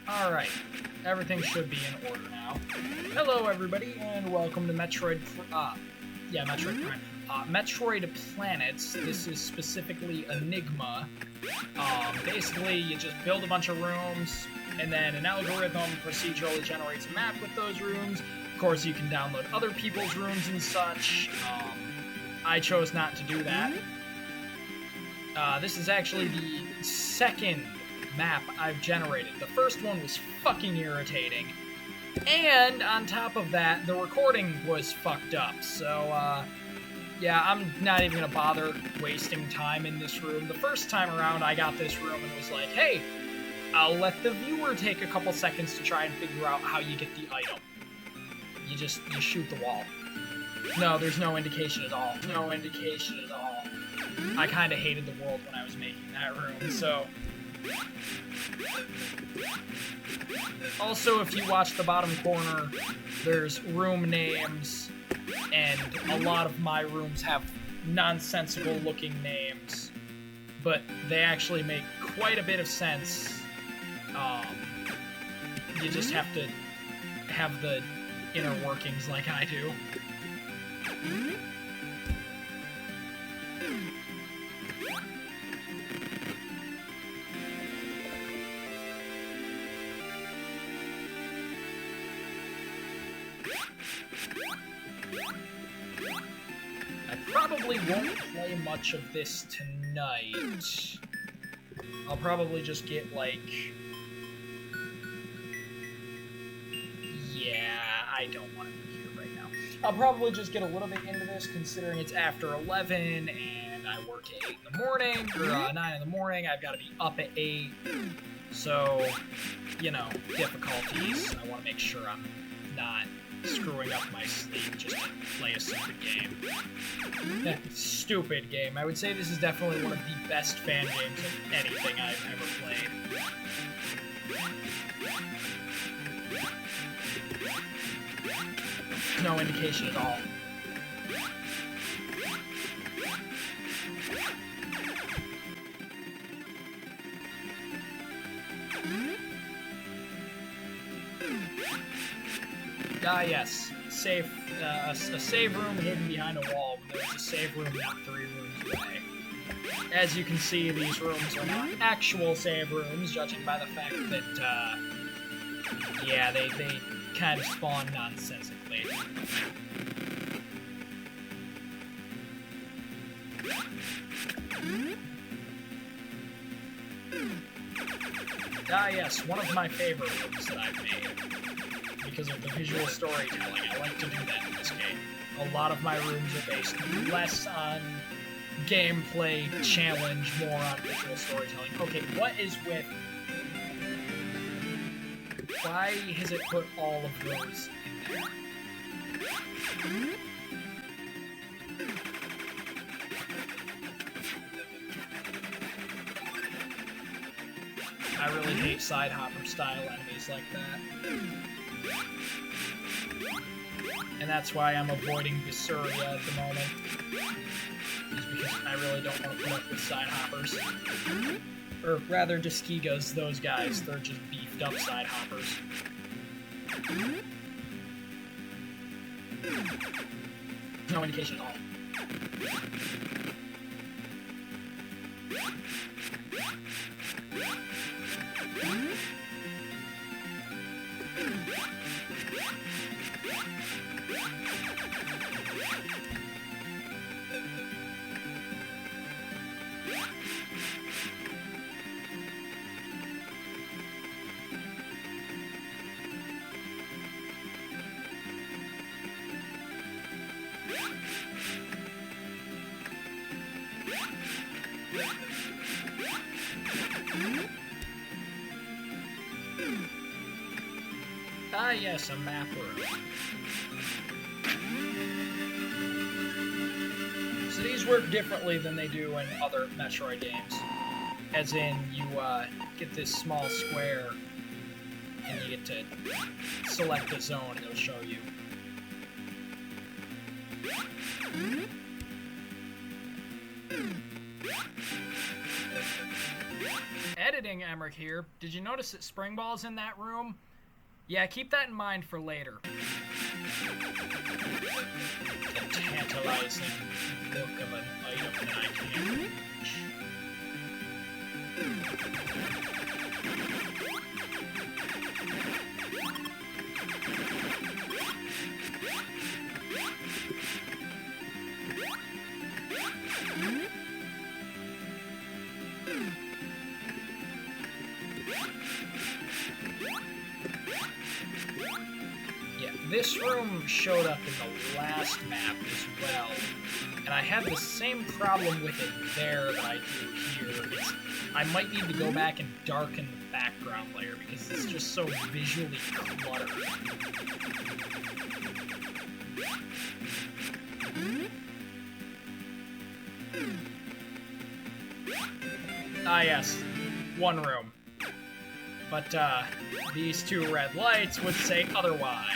Alright, everything should be in order now. Hello everybody, and welcome to Metroid Prime. Metroid Planets. This is specifically Enigma. Basically, you just build a bunch of rooms, and then an algorithm procedurally generates a map with those rooms. Of course, you can download other people's rooms and such. I chose not to do that. This is actually the second map I've generated. The first one was fucking irritating. And on top of that, the recording was fucked up. So, yeah, I'm not even gonna bother wasting time in this room. The first time around, I got this room and was like, hey, I'll let the viewer take a couple seconds to try and figure out how you get the item. You shoot the wall. No, there's no indication at all. No indication at all. I kinda hated the world when I was making that room, so... Also, if you watch the bottom corner, there's room names, and a lot of my rooms have nonsensical looking names, but they actually make quite a bit of sense. You just have to have the inner workings like I do. I probably won't play much of this tonight. I'll probably just get, like... Yeah, I don't want to be here right now. I'll probably just get a little bit into this, considering it's after 11, and I work at 8 in the morning, or 9 in the morning. I've got to be up at 8. So, you know, difficulties. I want to make sure I'm not screwing up my sleep just to play a stupid game. Stupid game. I would say this is definitely one of the best fan games of anything I've ever played. No indication at all. Yes. A save room hidden behind a wall. There's a save room not 3 rooms away. As you can see, these rooms are not actual save rooms, judging by the fact that, yeah, they kind of spawn nonsensically. Yes, one of my favorite rooms that I've made. Because of the visual storytelling, I like to do that in this game. A lot of my rooms are based less on gameplay challenge, more on visual storytelling. Okay, what is with... Why has it put all of those in there? I really hate side hopper style enemies like that. And that's why I'm avoiding Visuria at the moment. Is because I really don't want to put up with side hoppers. Or rather, Disquigas, those guys. They're just beefed up side hoppers. No indication at all. Yes, a map room. So these work differently than they do in other Metroid games. As in, you get this small square, and you get to select a zone, and it'll show you. editing, Emmerich here. Did you notice that Spring Ball's in that room? Yeah, keep that in mind for later. A tantalizing look of an item that I can't reach. This room showed up in the last map as well, and I had the same problem with it there that I do here. I might need to go back and darken the background layer because it's just so visually cluttered. Ah yes, one room. But, these two red lights would say otherwise.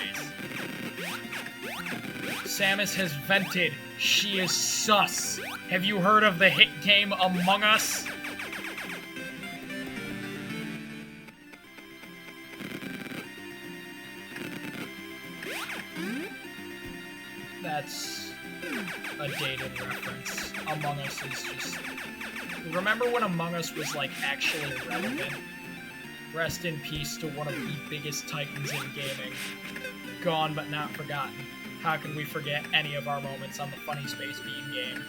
Samus has vented. She is sus. Have you heard of the hit game Among Us? That's a dated reference. Among Us is just... Remember when Among Us was, like, actually relevant? Rest in peace to one of the biggest titans in gaming. Gone but not forgotten. How can we forget any of our moments on the Funny Space Bean game?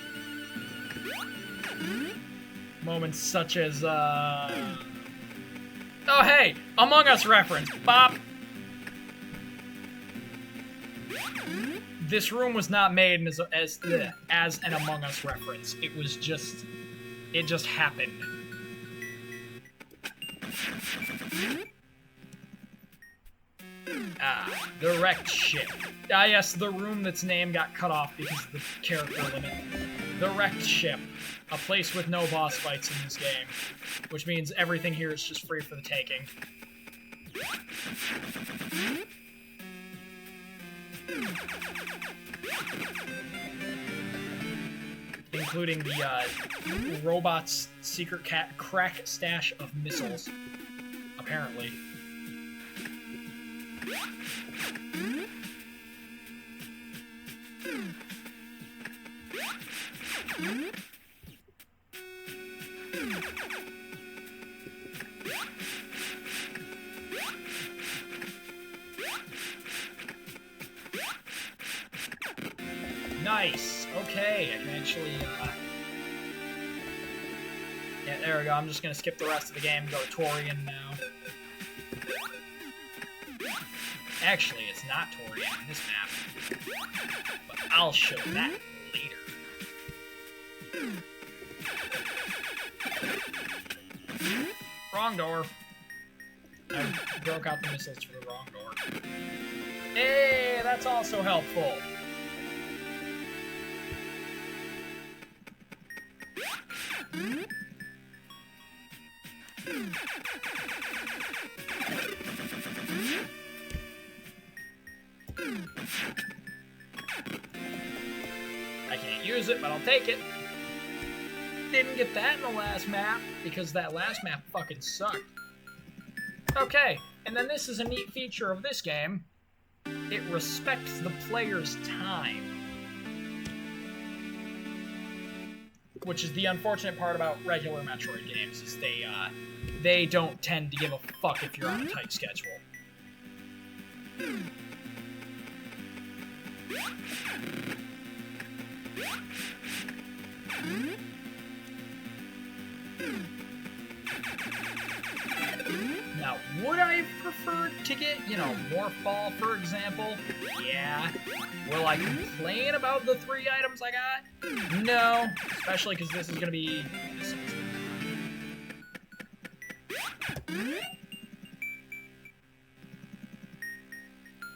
Moments such as, Oh hey! Among Us reference! Bop! This room was not made as an Among Us reference. It was just... It just happened. Ah, the wrecked ship. Ah yes, the room that's name got cut off because of the character limit. The wrecked ship. A place with no boss fights in this game. Which means everything here is just free for the taking. Including the, robot's secret crack stash of missiles. Apparently. Nice. Okay, I can actually, yeah, there we go. I'm just gonna skip the rest of the game and go to Torian now. Actually, it's not Torian in this map. But I'll show that later. Wrong door. I broke out the missiles for the wrong door. Hey, that's also helpful. I can't use it, but I'll take it. Didn't get that in the last map, because that last map fucking sucked. Okay, and then this is a neat feature of this game. It respects the player's time. Which is the unfortunate part about regular Metroid games, is they don't tend to give a fuck if you're on a tight schedule. Now, would I have preferred to get, more fall, for example? Yeah. Will I complain about the 3 items I got? No. Especially because this is going to be...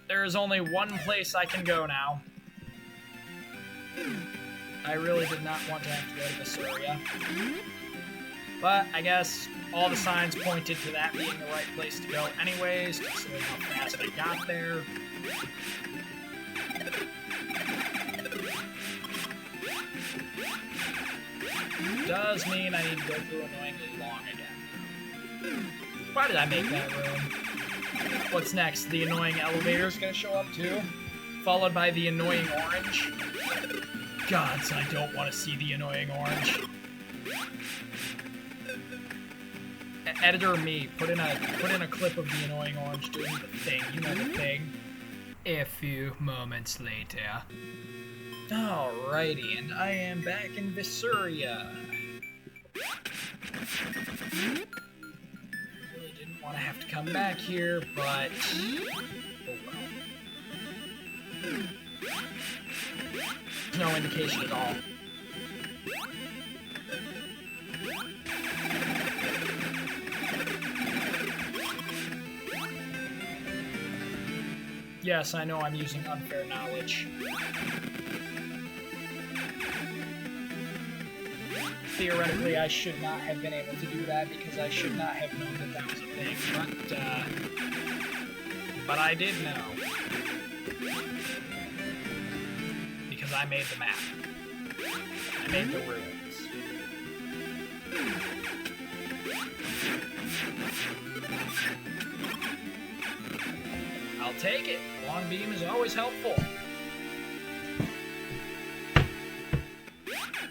There is only one place I can go now. I really did not want to have to go to Visuria. But I guess all the signs pointed to that being the right place to go anyways, considering how fast I got there. Does mean I need to go through annoyingly long again. Why did I make that room? What's next? The annoying elevator's gonna show up too? Followed by the annoying orange? Gods, I don't want to see the annoying orange. Editor me, put in a clip of the annoying orange doing the thing. You know the thing. A few moments later. Alrighty, and I am back in Visuria. Really didn't want to have to come back here, but oh well. There's no indication at all. Yes, I know I'm using unfair knowledge. Theoretically, I should not have been able to do that because I should not have known that that was a thing, but I did know. Because I made the map. I made the ruins. I'll take it. Long beam is always helpful.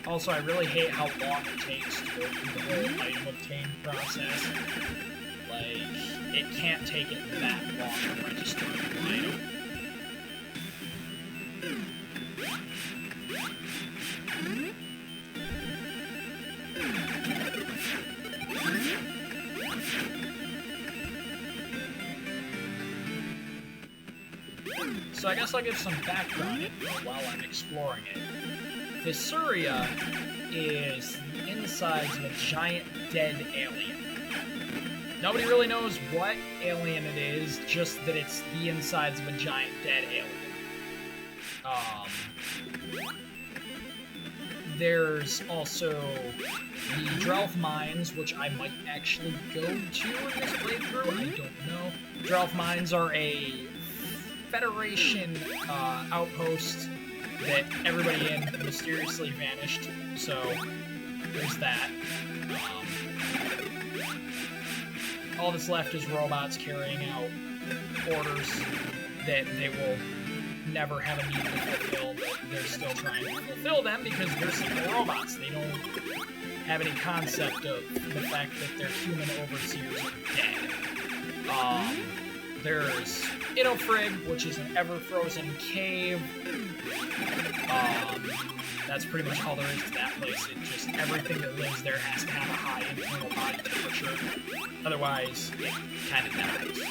Also, I really hate how long it takes to go through the whole item obtain process. Like, it can't take it that long to register an item. So I guess I'll give some background info while I'm exploring it. Visuria is the insides of a giant dead alien. Nobody really knows what alien it is, just that it's the insides of a giant dead alien. There's also the Drelf Mines, which I might actually go to in this playthrough, I don't know. Drelf Mines are a Federation outpost that everybody in mysteriously vanished, so there's that. All that's left is robots carrying out orders that they will never have a need to fulfill, but they're still trying to fulfill them because they're simple robots. They don't have any concept of the fact that their human overseers are dead. There's Inofrig, which is an ever-frozen cave. That's pretty much all there is to that place. It just, everything that lives there has to have a high internal body temperature. Otherwise, it kind of dies.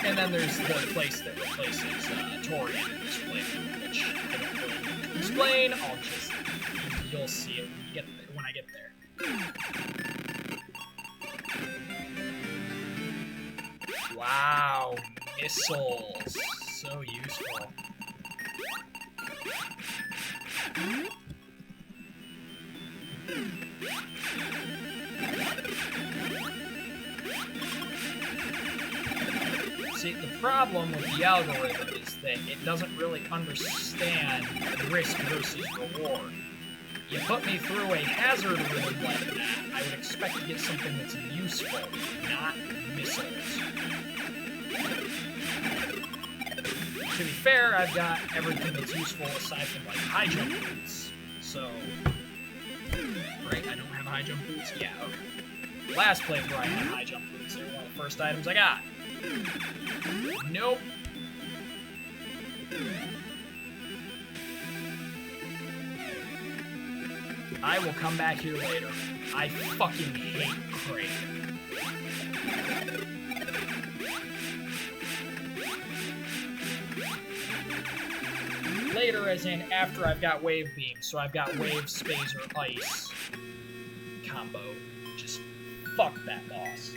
And then there's the place that replaces Torian in this playthrough, which I don't really need to explain. I'll just, you'll see it when I get there. Wow, missiles. So useful. See, the problem with the algorithm is that it doesn't really understand risk versus reward. You put me through a hazard room like that, I would expect to get something that's useful, not missiles. To be fair, I've got everything that's useful aside from, like, high jump boots. So, right? I don't have high jump boots? Yeah, okay. Last playthrough I had high jump boots. They were one of the first items I got. Nope. I will come back here later. I fucking hate Crane. Later as in after I've got Wave Beam, so I've got Wave, Space, or Ice combo. Just fuck that boss.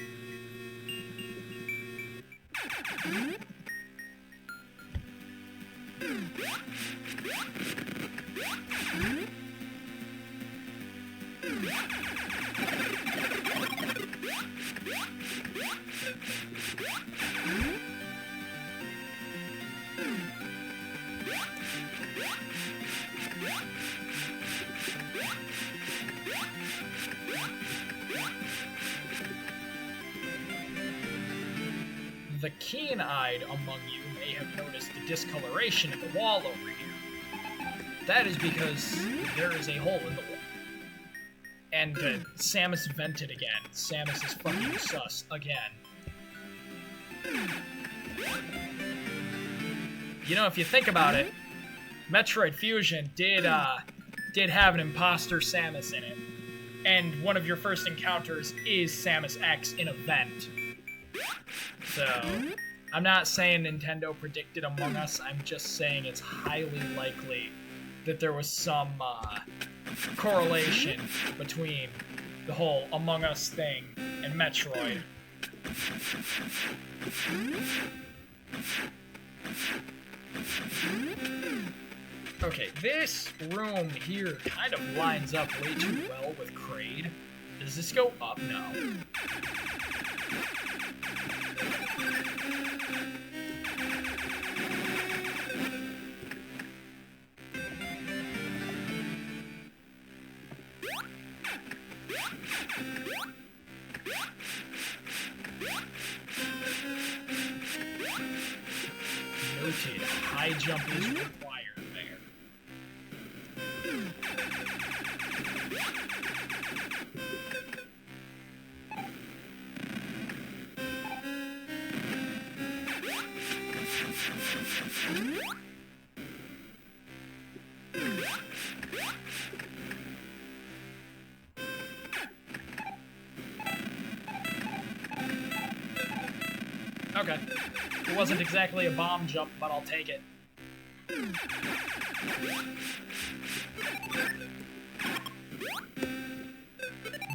the keen-eyed among you may have noticed the discoloration in the wall over here. That is because there is a hole in the wall. And Samus vented again. Samus is fucking sus again. You know, if you think about it, Metroid Fusion did have an imposter Samus in it. And one of your first encounters is Samus X in a vent. So, I'm not saying Nintendo predicted Among Us, I'm just saying it's highly likely that there was some correlation between the whole Among Us thing and Metroid. Okay, this room here kind of lines up way too well with Kraid. Does this go up? No. Noted, high jump is required there. Okay. It wasn't exactly a bomb jump, but I'll take it.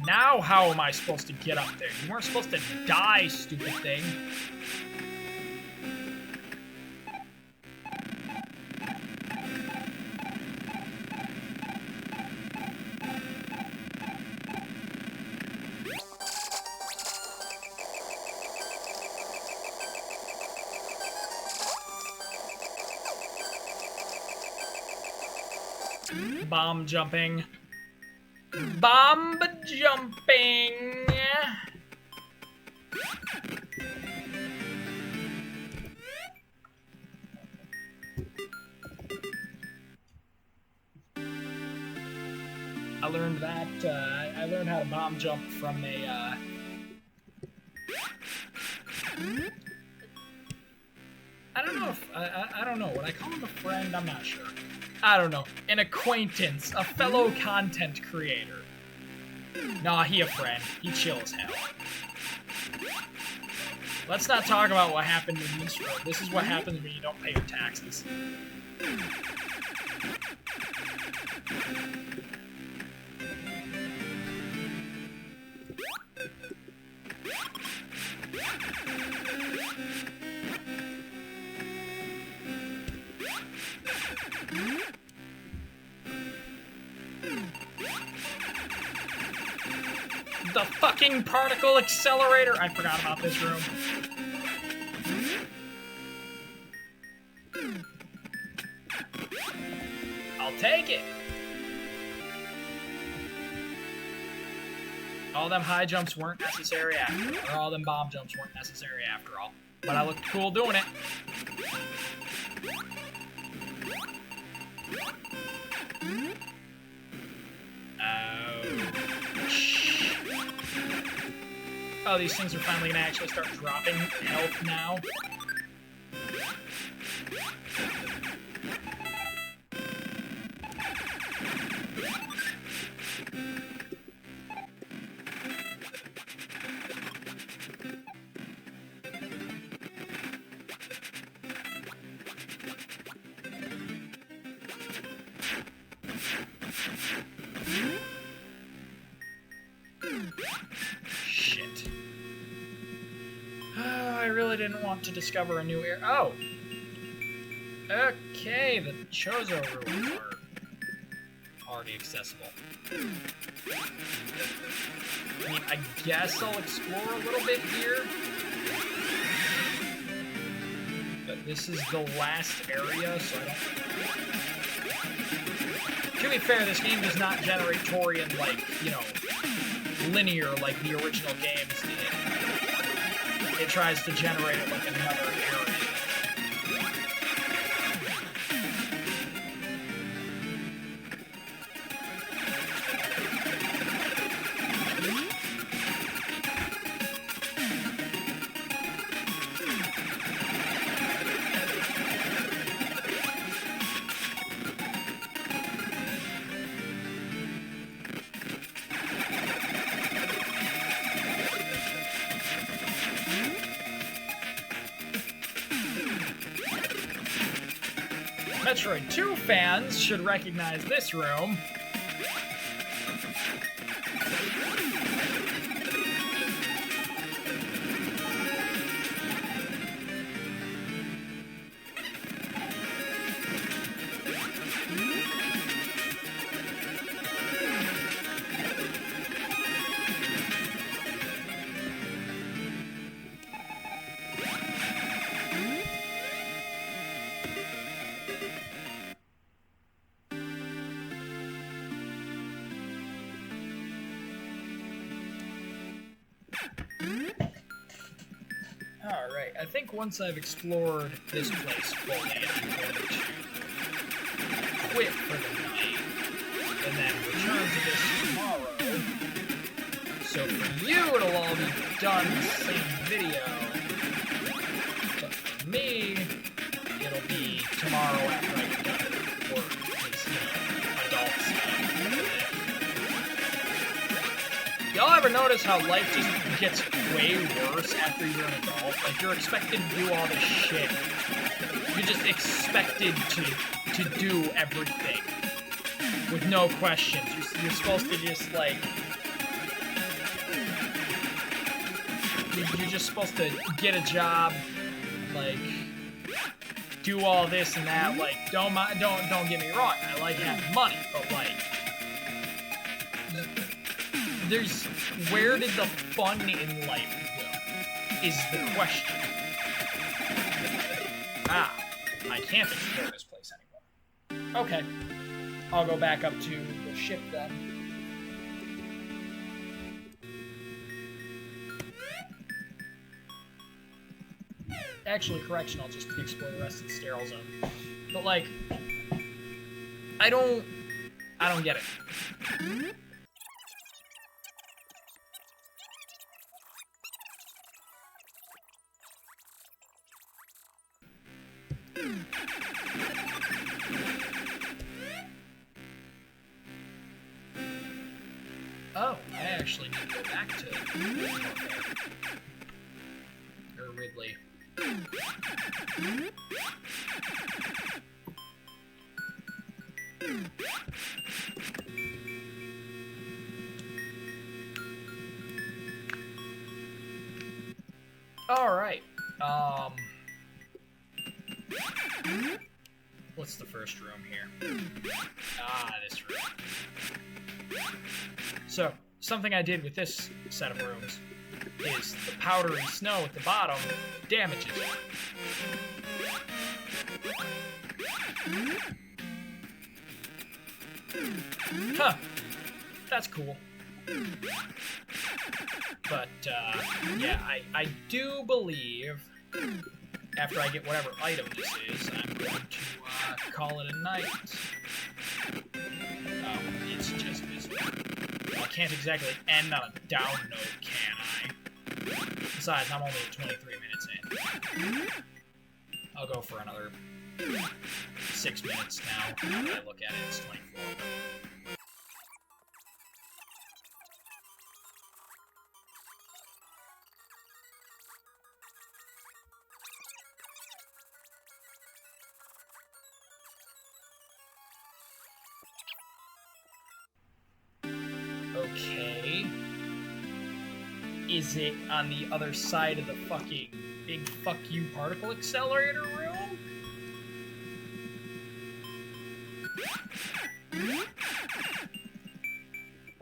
Now how am I supposed to get up there? You weren't supposed to die, stupid thing. Bomb jumping. Bomb jumping. I learned that, I learned how to bomb jump from a, I don't know if, I don't know, would I call him a friend? I'm not sure. I don't know, an acquaintance, a fellow content creator. Nah, he a friend. He chill as hell. Let's not talk about what happened in this room. This is what happens when you don't pay your taxes. The fucking particle accelerator! I forgot about this room. I'll take it! All them high jumps weren't necessary after all. Or all them bomb jumps weren't necessary after all. But I looked cool doing it. Oh, these things are finally gonna actually start dropping health now. Didn't want to discover a new area. Oh! Okay, the Chozo ruins are already accessible. I mean, I guess I'll explore a little bit here. But this is the last area, so I don't... To be fair, this game does not generate Torian, like, you know, linear like the original games did. it tries to generate it like another area. Metroid 2 fans should recognize this room. Alright, I think once I've explored this place fully, I'm going to quit for the night, and then return to this tomorrow. So for you, it'll all be done in the same video, but for me, it'll be tomorrow after I get done with work, because, you know, adult stuff. Y'all ever notice how life just gets way worse after you're an adult? Like, you're expected to do all this shit. You're just expected to do everything with no questions. You're supposed to just, like... You're just supposed to get a job, like, do all this and that. Like, don't get me wrong, I like having money, but, like... Where did the fun in life go, is the question. I can't explore this place anymore. Okay, I'll go back up to the ship then. Actually, correction, I'll just explore the rest of the sterile zone. But, like, I don't get it. Oh, I actually need to go back to or Ridley. All right. What's the first room here? This room. So, something I did with this set of rooms is the powdery snow at the bottom damages it. Huh. That's cool. But, yeah, I do believe, after I get whatever item this is, I'm going to call it a night. Oh, it's just visible. Well, I can't exactly end on a down note, can I? Besides, I'm only at 23 minutes in. I'll go for another 6 minutes now. Now that I look at it, it's 24. Okay. Is it on the other side of the fucking big fuck you particle accelerator room?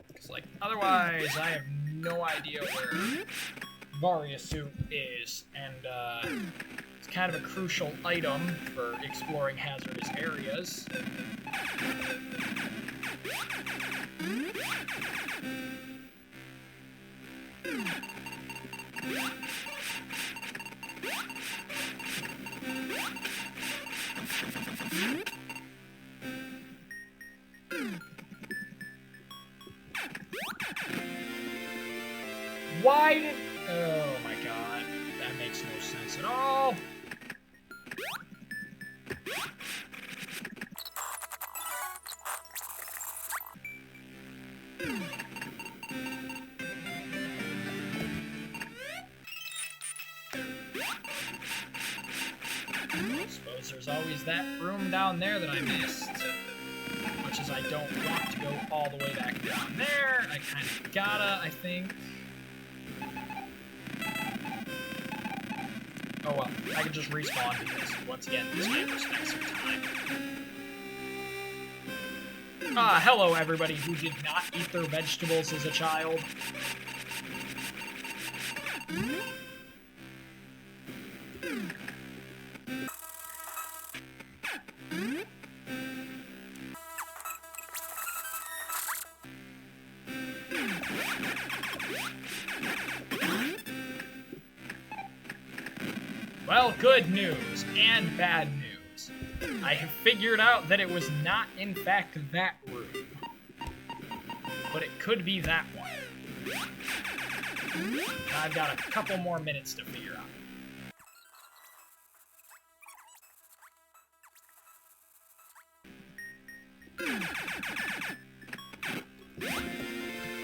Because, like, otherwise I have no idea where Varia Suit is, and it's kind of a crucial item for exploring hazardous areas. Why did... Oh my god. That makes no sense at all. I suppose there's always that room down there that I missed. Much as I don't want to go all the way back down there, I kind of gotta, I think. Oh well, I can just respawn because, once again, this game respects your time. Hello everybody who did not eat their vegetables as a child. Well, good news and bad news. I have figured out that it was not, in fact, that room. But it could be that one. And I've got a couple more minutes to figure out.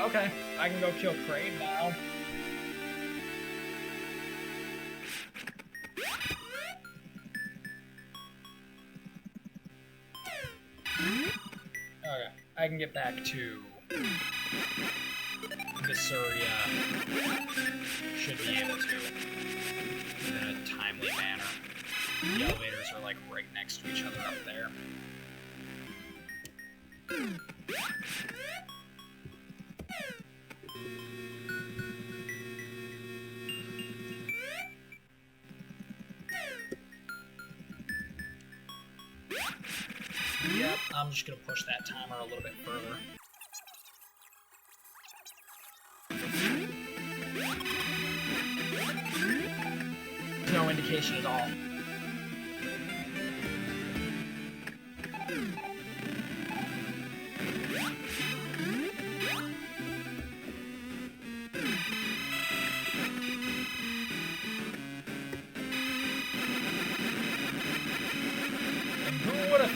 Okay, I can go kill Kraid now. Okay, I can get back to Vissuria. Should be able to in a timely manner. The elevators are like right next to each other up there. Yep, I'm just gonna push that timer a little bit further. No indication at all.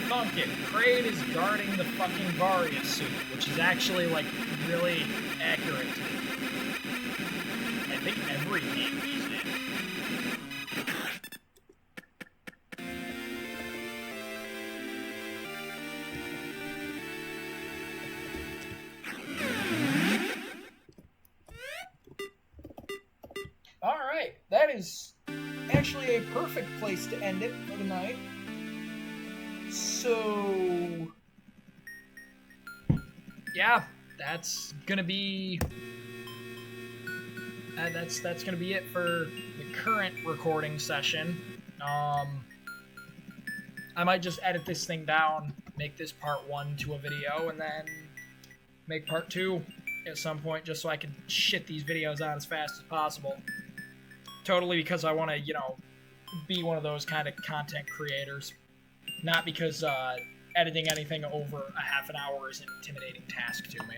Thunk it. Kraid is guarding the fucking Varia suit, which is actually, like, really accurate. I think every game he's in. Alright, that is actually a perfect place to end it for the night. So, yeah, that's gonna be that's gonna be it for the current recording session. I might just edit this thing down, make this part 1 to a video, and then make part 2 at some point, just so I can shit these videos out as fast as possible. Totally because I want to, you know, be one of those kind of content creators. Not because editing anything over a half an hour is an intimidating task to me.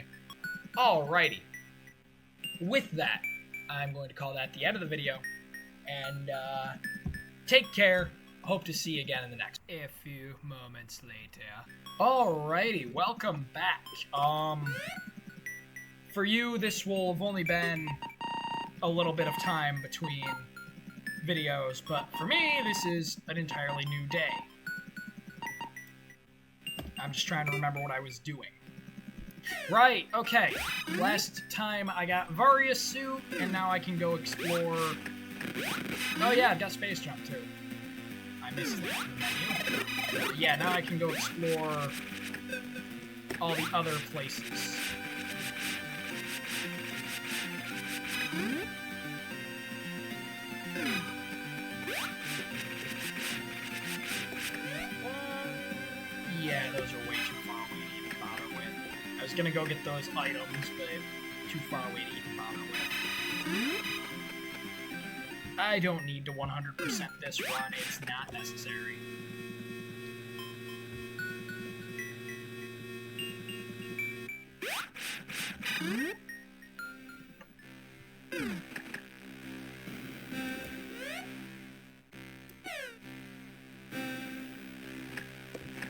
Alrighty. With that, I'm going to call that the end of the video. And take care. Hope to see you again in the next. A few moments later. Alrighty, welcome back. For you, this will have only been a little bit of time between videos, but for me, this is an entirely new day. I'm just trying to remember what I was doing. Right, okay. Last time I got Varia suit, and now I can go explore... Oh yeah, I've got space jump too. I missed that menu. Yeah, now I can go explore all the other places. Yeah, those are way too far away to even bother with. I was gonna go get those items, but too far away to even bother with. I don't need to 100% this run. It's not necessary.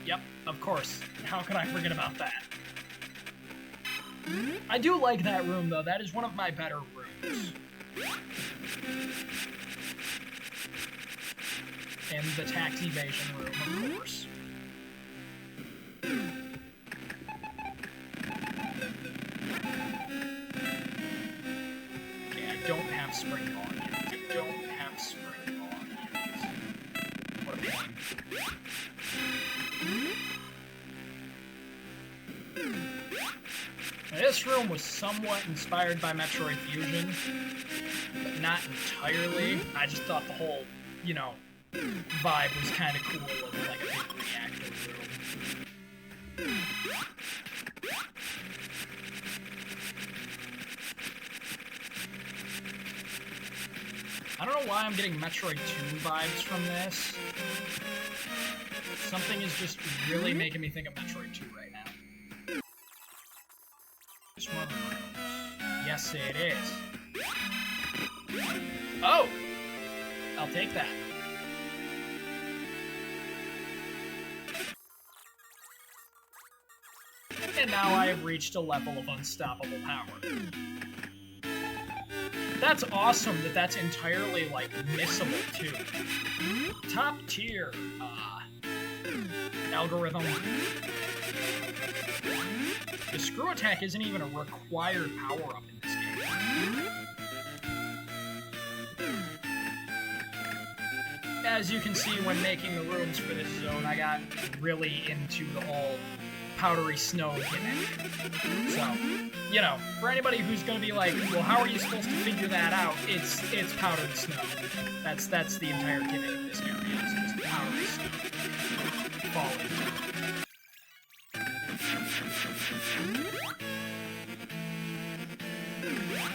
Yep, of course. How could I forget about that? I do like that room, though. That is one of my better rooms. And the tax evasion room, of course. Okay, I don't have spring on yet. I don't have spring on yet. What a pain. Now, this room was somewhat inspired by Metroid Fusion, but not entirely. I just thought the whole, you know, vibe was kind of cool of like a big reactor room. I don't know why I'm getting Metroid 2 vibes from this. Something is just really making me think of Metroid 2 right now. Just one of the rooms. Yes, it is. Oh! I'll take that. And now I have reached a level of unstoppable power. That's awesome that that's entirely, like, missable, too. Top tier, algorithm. The screw attack isn't even a required power-up in this game. As you can see when making the rooms for this zone, I got really into the whole powdery snow gimmick. So, you know, for anybody who's gonna be like, well, how are you supposed to figure that out? It's powdered snow. That's the entire gimmick of this area. It's just powdery snow falling.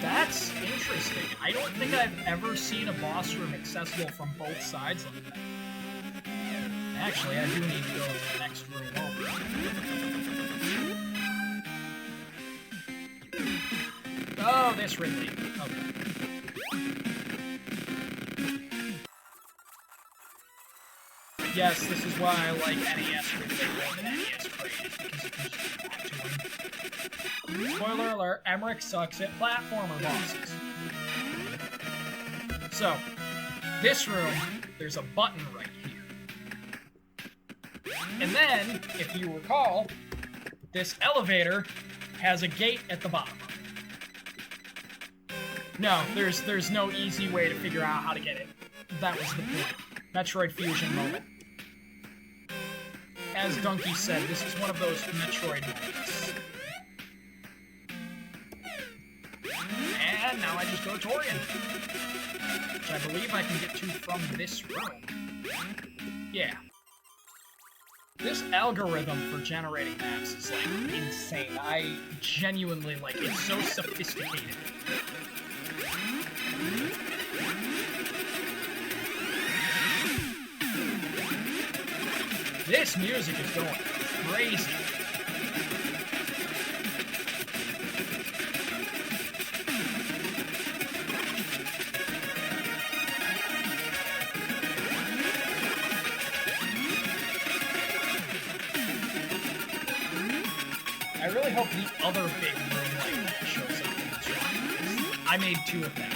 That's interesting. I don't think I've ever seen a boss room accessible from both sides like that. Actually, I do need to go to the next room over. Oh, this Ridley. Okay. Yes, this is why I like NES Ridley more than NES Crane, because you can just talk to him. Spoiler alert, Emmerich sucks at platformer bosses. So, this room, there's a button right here. And then, if you recall, this elevator has a gate at the bottom. No, there's no easy way to figure out how to get it. That was the point. Metroid Fusion moment. As Donkey said, this is one of those Metroid moments. And now I just go to Torian, which I believe I can get to from this room. Yeah. This algorithm for generating maps is, like, insane. I genuinely, like, it's so sophisticated. This music is going crazy. I really hope the other big room like that shows up in this one. I made 2 of them.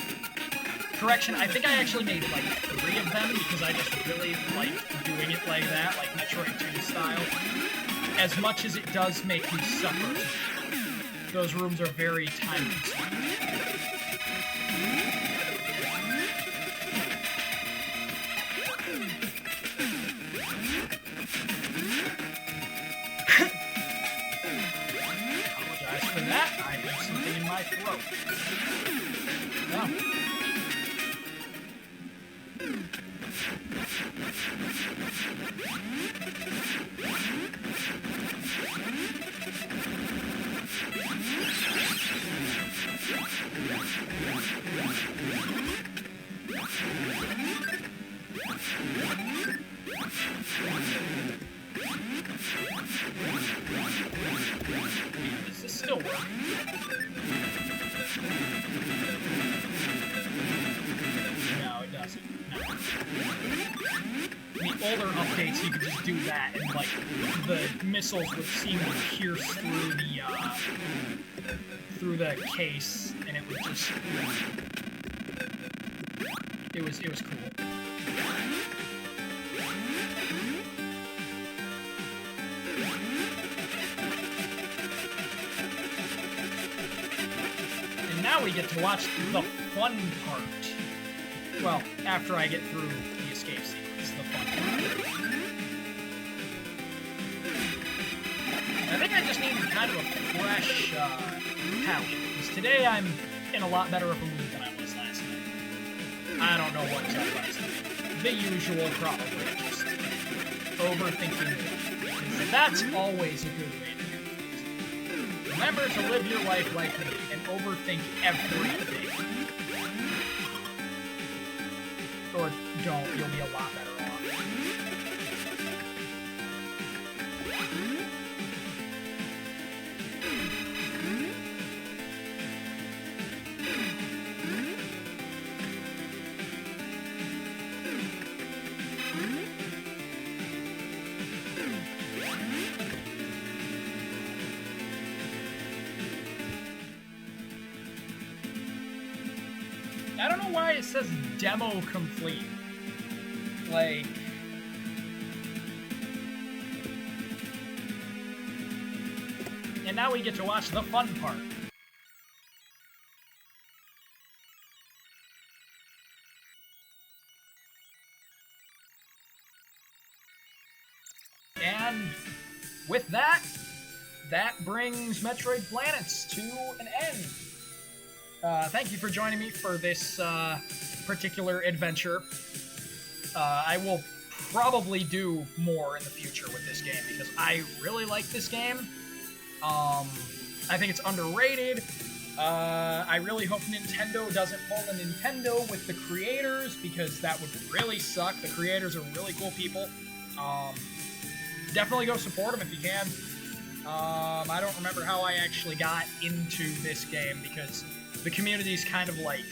Correction, I think I actually made like 3 of them because I just really like doing it like that, like Metroid 2 style. As much as it does make you suffer, those rooms are very time-consuming. Apologize for that. I have something in my throat. Oh. Does this still work? No, it doesn't. No. In the older updates, you could just do that, and like the missiles would seem to pierce through the case, and it would just it was cool. And now we get to watch the fun part. Well, after I get through the escape sequence, the fun part. I think I just need kind of a fresh palette, because today I'm in a lot better of a mood than I was last night. I don't know what was up last night. The usual, probably, just overthinking life, because that's always a good way to do things. Remember to live your life like me and overthink everything. Or don't, you'll be a lot better off. I don't know why it says demo complete. Like... And now we get to watch the fun part. And with that, that brings Metroid Planets to an end. Thank you for joining me for this particular adventure. I will probably do more in the future with this game because I really like this game. I think it's underrated. I really hope Nintendo doesn't pull a Nintendo with the creators because that would really suck. The creators are really cool people. Definitely go support them if you can. I don't remember how I actually got into this game because the community is kind of like...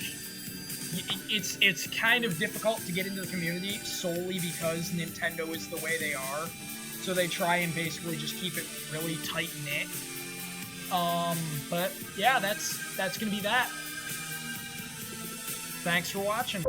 It's kind of difficult to get into the community solely because Nintendo is the way they are. So they try and basically just keep it really tight-knit. But yeah, that's gonna be that. Thanks for watching.